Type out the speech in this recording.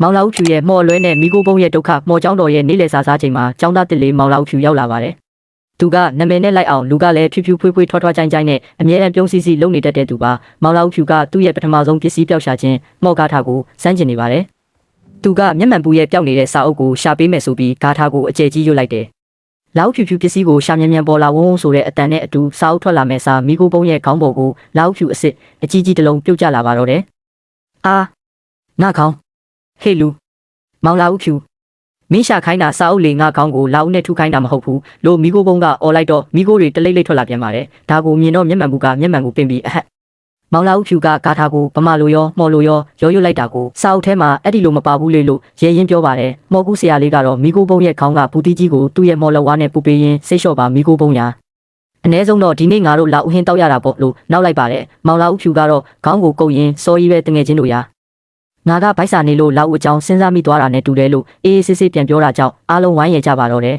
မောင်လာဦးဖြူရဲ့မော်လွဲနဲ့မိကိုပုံးရဲ့ဒုက္ခမော်ကျောင်းတော်ရဲ့နေလေစားစားချိန်မှာကျောင်းသားတစ်လေးမောင်လာဦးဖြူရောက်လာပါတယ်။သူကနာမည်နဲ့လိုက်အောင်လူကလည်းဖြူဖြူဖွေးဖွေးထွားထွားကြိုင်းကြိုင်းနဲ့အမြဲတမ်းပြုံးစီစီလုံနေတတ်တဲ့သူပါ။မောင်လာဦးဖြူကသူ့ရဲ့ပထမဆုံးပစ္စည်းပျောက်ရှာခြင်းမော်ကားထားကိုစမ်းကျင်နေပါတယ်။သူကမျက်မှန်ပူရဲ့ပျောက်နေတဲ့စာအုပ်ကိုရှာပေးမယ်ဆိုပြီးဂါထားကိုအကျယ်ကြီးရွတ်လိုက်တယ်။လာဦးဖြူဖြူပစ္စည်းကိုရှာမြန်မြန်ပေါ်လာဝုန်းဝုန်းဆိုတဲ့အတန်နဲ့အတူစာအုပ်ထွက်လာမဲ့စာမိကိုပုံးရဲ့ခေါင်းပေါ်ကိုလာဦးဖြူအစ်စ်အကြီးကြီးတစ်လုံးပြုတ်ကျလာပါတော့တယ်။အာငါခေါင်းဟေးလူမောင်လာဦးဖြူမင်းရှာခိုင်းတာစာအုပ်လေးငါခေါင်းကိုလာဦးနဲ့ထုခိုင်းတာမဟုတ်ဘူးလို့မိကိုပုံးကအော်လိုက်တော့မိကိုတွေတလိမ့်လိမ့်ထွက်လာပြန်ပါတယ်ဒါကိုမြင်တော့မျက်မှန်ဘူးကမျက်မှန်ကိုပင်ပြီးအဟက်မောင်လာဦးဖြူကဂါထာကိုဗမာလိုရောမော်လိုရောရွတ်လိုက်တာကိုစာအုပ်ထဲမှာအဲ့ဒီလိုမပါဘူးလေလို့ရဲရင်ပြောပါတယ်မော်ကူးဆရာလေးကတော့မိကိုပုံးရဲ့ခေါင်းကဘူတီကြီးကိုသူ့ရဲ့မော်လောဝါနဲ့ပူပေးရင်းစိတ်လျှော့ပါမိကိုပုံးရာအ ਨੇ ဆုံးတော့ဒီနေ့ငါတို့လာဦးဟင်းတောက်ရတာပေါ့လို့နောက်လိုက်ပါတယ်မောင်လာဦးဖြူကတော့ခေါင်းကိုကုတ်ရင်းစော်ကြီးပဲတငယ်ချင်းတို့ရာငါကဗိုက်စာနေလို့လောက်အကြောင်းစဉ်းစားမိသွားတာနဲ့တူတယ်လို့အေးအေးဆေးဆေးပြန်ပြောတာကြောင့်အားလုံးဝိုင်းရကြပါတော့တယ်